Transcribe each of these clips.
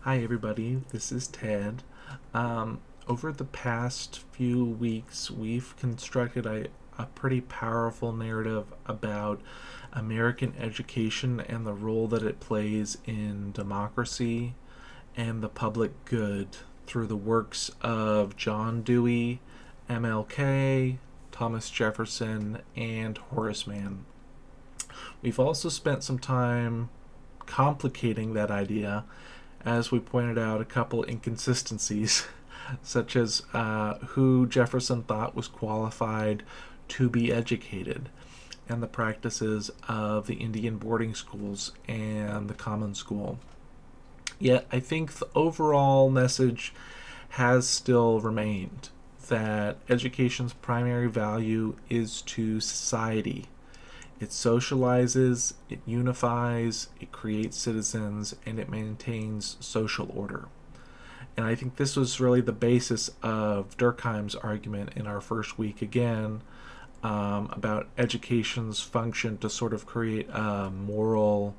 Hi, everybody. This is Ted. Over the past few weeks, we've constructed a pretty powerful narrative about American education and the role that it plays in democracy and the public good through the works of John Dewey, MLK, Thomas Jefferson, and Horace Mann. We've also spent some time complicating that idea as we pointed out a couple inconsistencies, such as who Jefferson thought was qualified to be educated, and the practices of the Indian boarding schools and the common school. Yet, I think the overall message has still remained that education's primary value is to society. It socializes, it unifies, it creates citizens, and it maintains social order. And I think this was really the basis of Durkheim's argument in our first week again, about education's function to sort of create a moral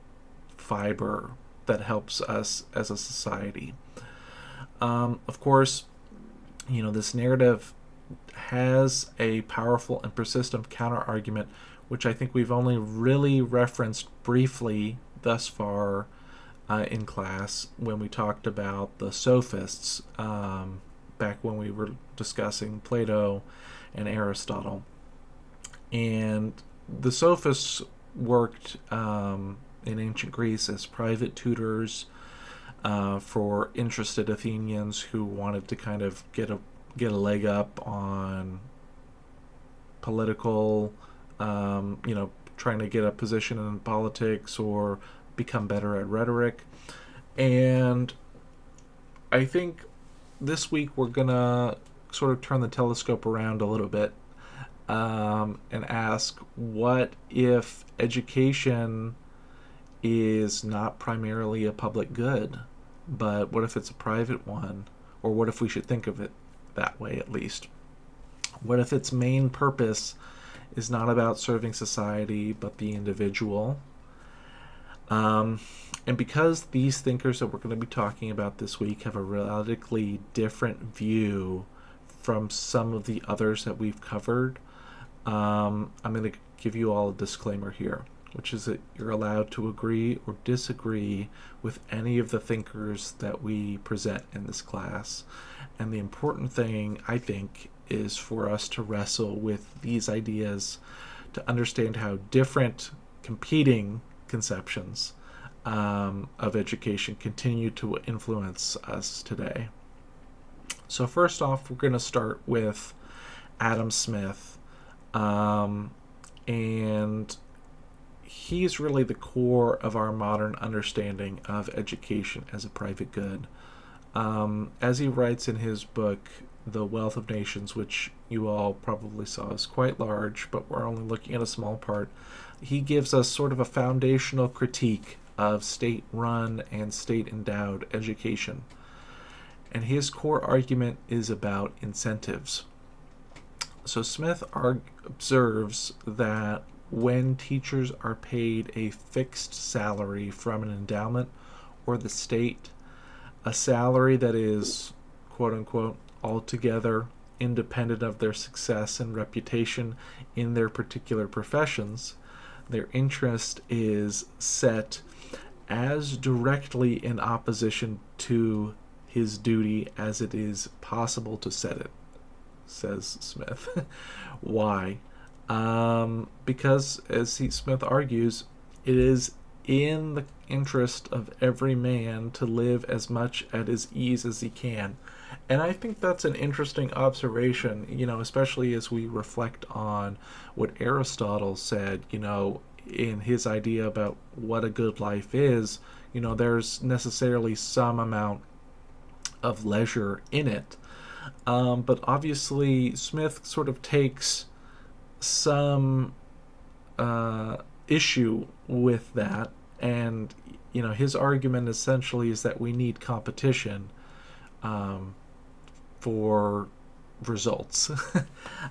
fiber that helps us as a society. Of course, this narrative has a powerful and persistent counter argument, which I think we've only really referenced briefly thus far in class when we talked about the sophists, back when we were discussing Plato and Aristotle. And the sophists worked in ancient Greece as private tutors for interested Athenians who wanted to kind of get a leg up on political, trying to get a position in politics or become better at rhetoric. And I think this week we're gonna sort of turn the telescope around a little bit, and ask, what if education is not primarily a public good, but what if it's a private one? Or what if we should think of it that way at least? What if its main purpose is not about serving society but the individual? And because these thinkers that we're going to be talking about this week have a radically different view from some of the others that we've covered, I'm going to give you all a disclaimer here, which is that you're allowed to agree or disagree with any of the thinkers that we present in this class. And the important thing, I think, is for us to wrestle with these ideas to understand how different competing conceptions of education continue to influence us today. So first off, we're going to start with Adam Smith, and he's really the core of our modern understanding of education as a private good. As he writes in his book, The Wealth of Nations, which you all probably saw is quite large, but we're only looking at a small part, he gives us sort of a foundational critique of state-run and state-endowed education. And his core argument is about incentives. So Smith observes that when teachers are paid a fixed salary from an endowment or the state, a salary that is, quote unquote, altogether independent of their success and reputation in their particular professions, their interest is set as directly in opposition to his duty as it is possible to set it, says Smith. Why? Because, as Smith argues, it is in the interest of every man to live as much at his ease as he can. And I think that's an interesting observation, especially as we reflect on what Aristotle said, in his idea about what a good life is. There's necessarily some amount of leisure in it. But obviously, Smith sort of takes some issue with that, and his argument essentially is that we need competition for results,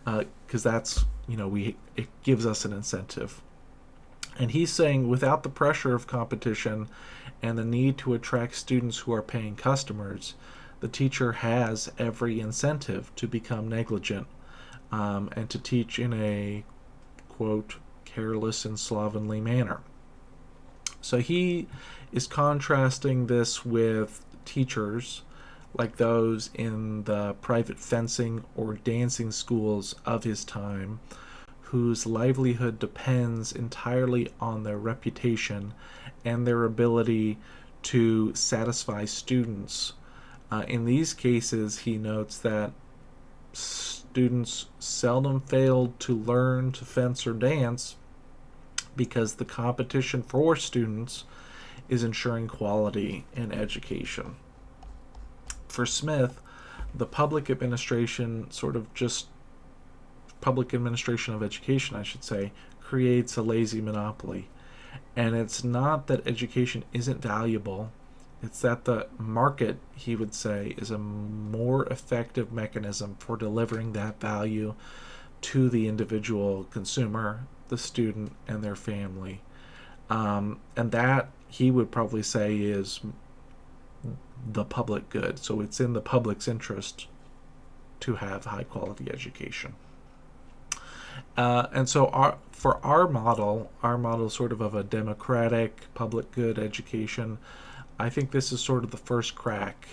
because that's it gives us an incentive. And he's saying without the pressure of competition and the need to attract students who are paying customers, the teacher has every incentive to become negligent, and to teach in a, quote, careless and slovenly manner. So he is contrasting this with teachers like those in the private fencing or dancing schools of his time, whose livelihood depends entirely on their reputation and their ability to satisfy students. In these cases, he notes that students seldom failed to learn to fence or dance because the competition for students is ensuring quality in education. For Smith, the public administration of education, I should say, creates a lazy monopoly. And it's not that education isn't valuable, it's that the market, he would say, is a more effective mechanism for delivering that value to the individual consumer, the student, and their family. And that, he would probably say, is the public good. So it's in the public's interest to have high quality education. And so for our model sort of a democratic public good education, I think this is sort of the first crack.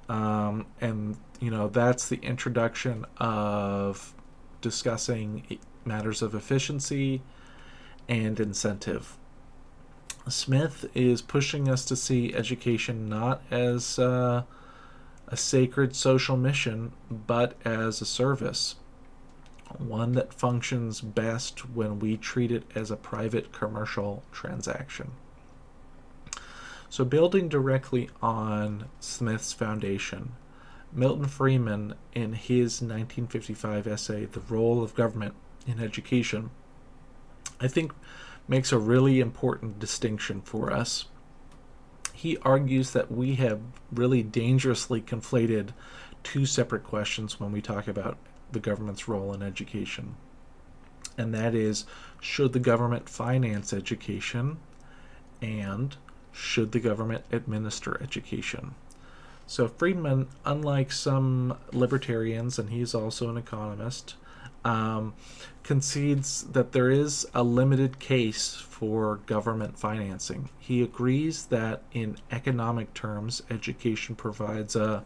And, that's the introduction of discussing matters of efficiency and incentive. Smith is pushing us to see education not as a sacred social mission, but as a service, one that functions best when we treat it as a private commercial transaction. So, building directly on Smith's foundation, Milton Friedman, in his 1955 essay, The Role of Government in Education, I think makes a really important distinction for us. He argues that we have really dangerously conflated two separate questions when we talk about the government's role in education. And that is, should the government finance education, and should the government administer education? So Friedman, unlike some libertarians, and he's also an economist, concedes that there is a limited case for government financing. He agrees that in economic terms, education provides a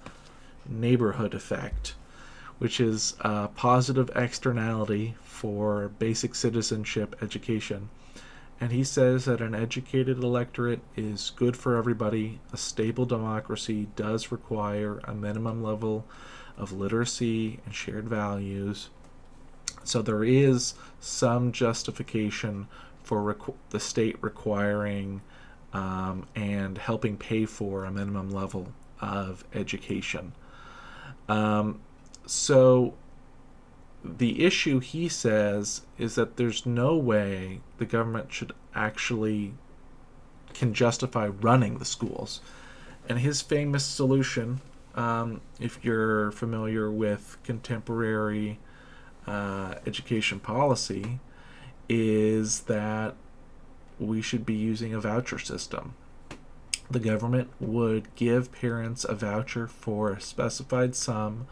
neighborhood effect, which is a positive externality for basic citizenship education. And he says that an educated electorate is good for everybody. A stable democracy does require a minimum level of literacy and shared values. So there is some justification for the state requiring and helping pay for a minimum level of education. So the issue, he says, is that there's no way the government can justify running the schools. And his famous solution, if you're familiar with contemporary education policy, is that we should be using a voucher system. The government would give parents a voucher for a specified sum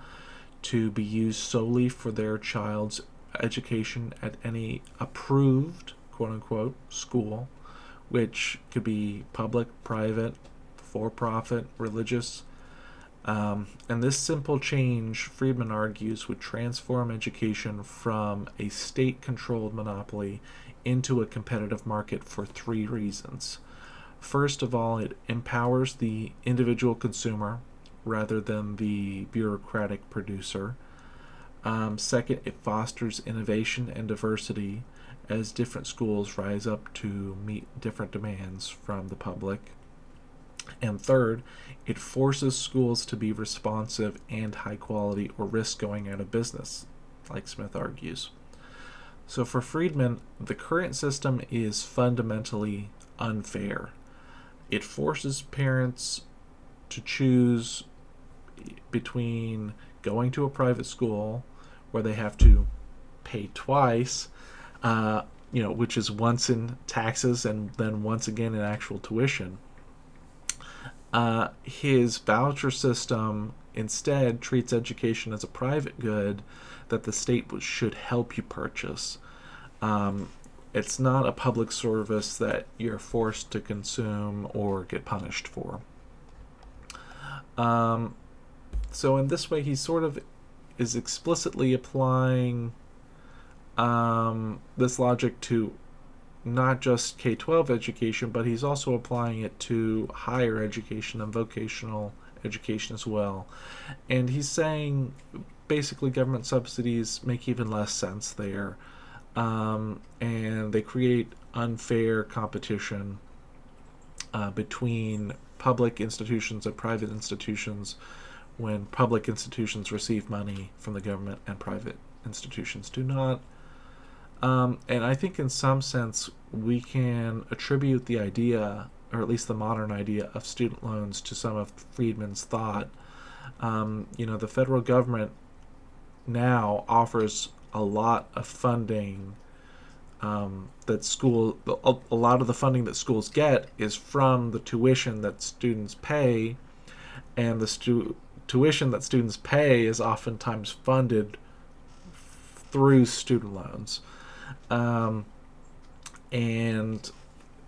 to be used solely for their child's education at any approved, quote-unquote, school, which could be public, private, for-profit, religious. And this simple change, Friedman argues, would transform education from a state-controlled monopoly into a competitive market for three reasons. First of all, it empowers the individual consumer rather than the bureaucratic producer. Second, it fosters innovation and diversity as different schools rise up to meet different demands from the public. And third, it forces schools to be responsive and high quality or risk going out of business, like Smith argues. So for Friedman, the current system is fundamentally unfair. It forces parents to choose between going to a private school where they have to pay twice, which is once in taxes and then once again in actual tuition. His voucher system instead treats education as a private good that the state should help you purchase. It's not a public service that you're forced to consume or get punished for. So in this way, he sort of is explicitly applying this logic to not just K-12 education, but he's also applying it to higher education and vocational education as well. And he's saying basically government subsidies make even less sense there, and they create unfair competition between public institutions and private institutions when public institutions receive money from the government and private institutions do not. And I think in some sense we can attribute the idea, or at least the modern idea, of student loans to some of Friedman's thought. The federal government now offers a lot of funding a lot of the funding that schools get is from the tuition that students pay, and the tuition that students pay is oftentimes funded through student loans. And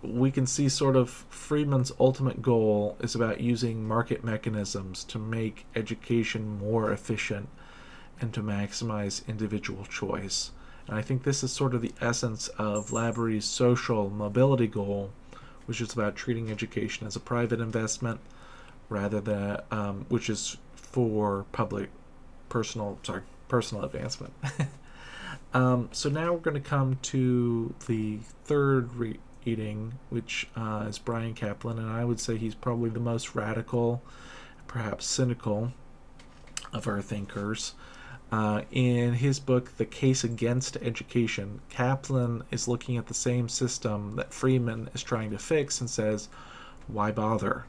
we can see sort of Friedman's ultimate goal is about using market mechanisms to make education more efficient and to maximize individual choice. And I think this is sort of the essence of Labourie's social mobility goal, which is about treating education as a private investment rather than, which is for personal advancement. So now we're going to come to the third reading, which is Bryan Caplan, and I would say he's probably the most radical, perhaps cynical, of our thinkers. In his book, The Case Against Education, Caplan is looking at the same system that Friedman is trying to fix and says, why bother?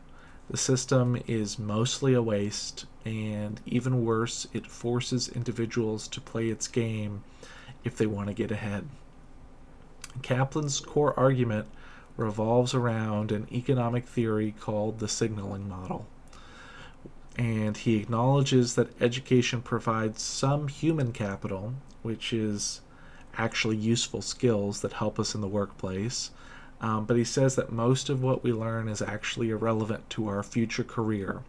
The system is mostly a waste, and even worse, it forces individuals to play its game if they want to get ahead. Caplan's core argument revolves around an economic theory called the signaling model. And he acknowledges that education provides some human capital, which is actually useful skills that help us in the workplace. But he says that most of what we learn is actually irrelevant to our future career.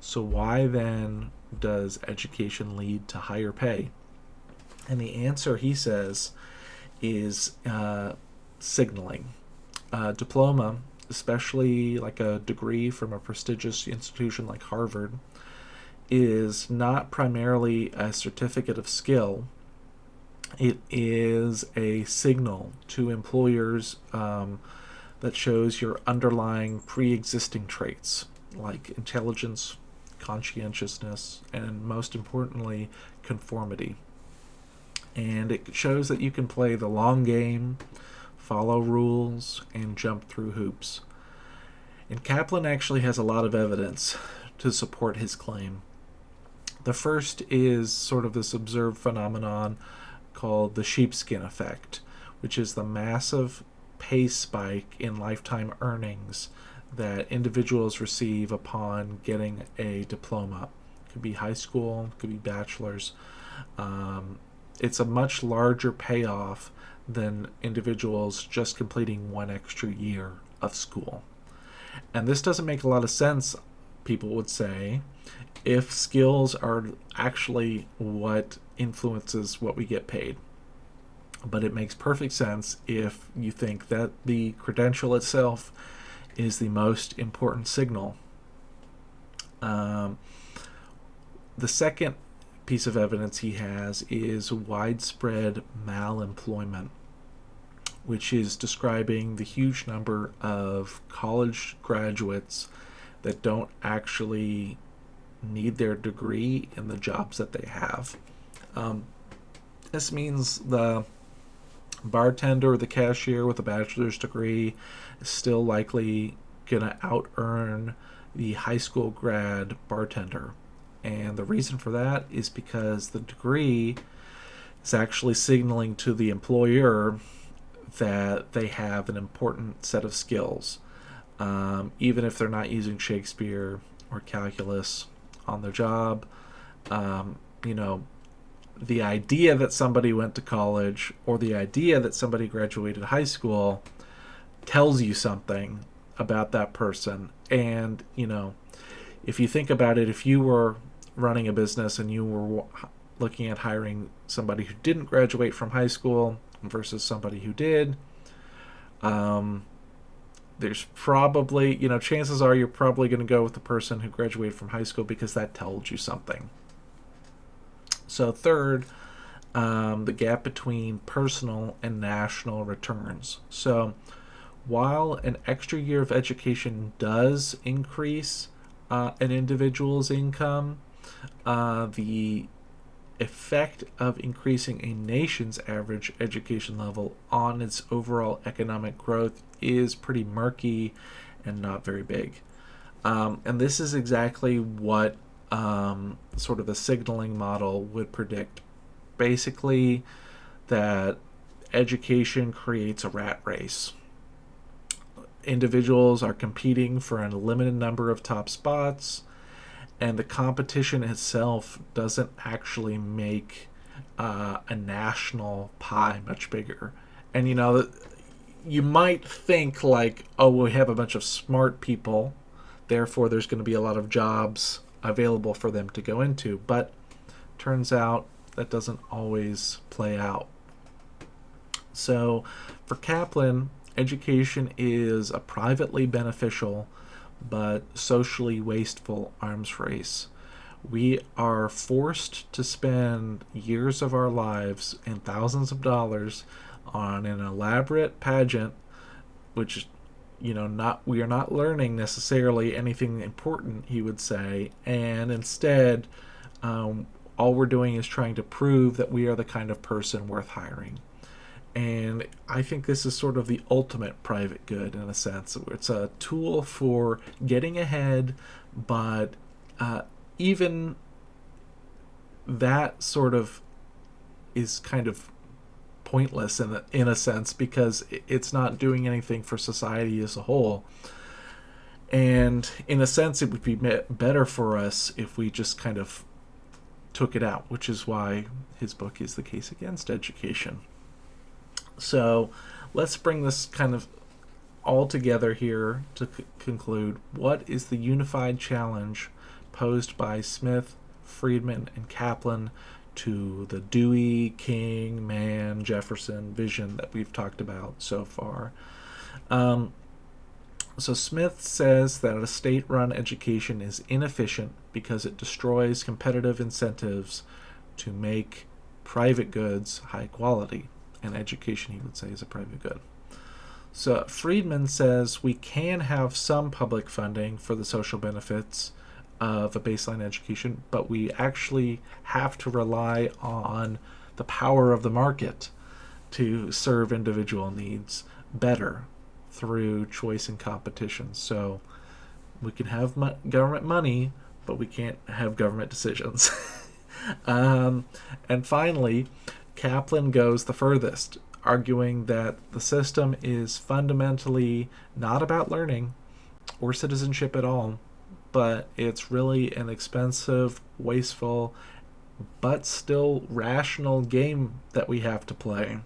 So why then does education lead to higher pay? And the answer, he says, is signaling. Diploma, especially like a degree from a prestigious institution like Harvard, is not primarily a certificate of skill. It is a signal to employers that shows your underlying pre-existing traits like intelligence, conscientiousness, and most importantly, conformity. And it shows that you can play the long game, follow rules, and jump through hoops. And Caplan actually has a lot of evidence to support his claim. The first is sort of this observed phenomenon called the sheepskin effect, which is the massive pay spike in lifetime earnings that individuals receive upon getting a diploma. It could be high school, it could be bachelor's. It's a much larger payoff than individuals just completing one extra year of school. And this doesn't make a lot of sense, people would say, if skills are actually what influences what we get paid. But it makes perfect sense if you think that the credential itself is the most important signal. The second piece of evidence he has is widespread malemployment, which is describing the huge number of college graduates that don't actually need their degree in the jobs that they have. This means the bartender or the cashier with a bachelor's degree is still likely going to out-earn the high school grad bartender. And the reason for that is because the degree is actually signaling to the employer that they have an important set of skills, even if they're not using Shakespeare or calculus on their job. You know, the idea that somebody went to college or the idea that somebody graduated high school tells you something about that person. And, you know, if you think about it, if you were running a business and you were looking at hiring somebody who didn't graduate from high school versus somebody who did, there's probably, you know, chances are you're probably going to go with the person who graduated from high school because that told you something. So third, the gap between personal and national returns. So while an extra year of education does increase an individual's income, the effect of increasing a nation's average education level on its overall economic growth is pretty murky and not very big. And this is exactly what sort of the signaling model would predict. Basically, that education creates a rat race. Individuals are competing for a limited number of top spots, and the competition itself doesn't actually make a national pie much bigger. And you know, you might think like, oh, we have a bunch of smart people, therefore there's going to be a lot of jobs available for them to go into. But turns out that doesn't always play out. So for Caplan, education is a privately beneficial but socially wasteful arms race. We are forced to spend years of our lives and thousands of dollars on an elaborate pageant, which, you know, we are not learning necessarily anything important, he would say, and instead, all we're doing is trying to prove that we are the kind of person worth hiring. And I think this is sort of the ultimate private good in a sense. It's a tool for getting ahead, but even that sort of is kind of pointless in a sense, because it's not doing anything for society as a whole. And in a sense, it would be better for us if we just kind of took it out, which is why his book is The Case Against Education. So let's bring this kind of all together here to conclude. What is the unified challenge posed by Smith, Friedman, and Caplan to the Dewey, King, Mann, Jefferson vision that we've talked about so far? So Smith says that a state-run education is inefficient because it destroys competitive incentives to make private goods high quality. And education, he would say, is a private good. So Friedman says we can have some public funding for the social benefits of a baseline education, but we actually have to rely on the power of the market to serve individual needs better through choice and competition. So we can have government money, but we can't have government decisions. And finally, Caplan goes the furthest, arguing that the system is fundamentally not about learning or citizenship at all, but it's really an expensive, wasteful, but still rational game that we have to play,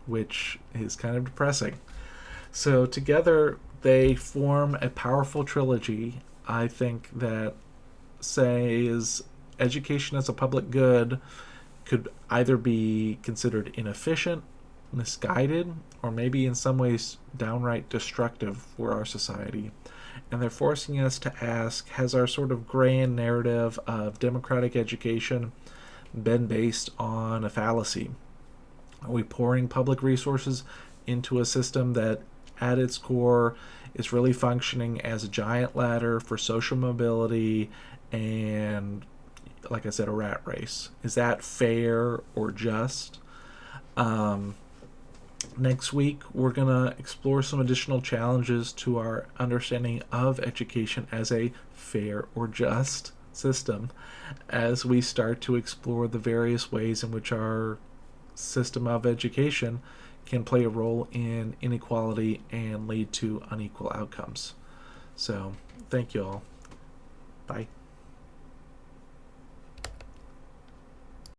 which is kind of depressing. So together they form a powerful trilogy, I think, that says education as a public good could either be considered inefficient, misguided, or maybe in some ways downright destructive for our society. And they're forcing us to ask, has our sort of grand narrative of democratic education been based on a fallacy? Are we pouring public resources into a system that at its core is really functioning as a giant ladder for social mobility and, like I said, a rat race? Is that fair or just? Next week, we're going to explore some additional challenges to our understanding of education as a fair or just system, as we start to explore the various ways in which our system of education can play a role in inequality and lead to unequal outcomes. So, thank you all. Bye.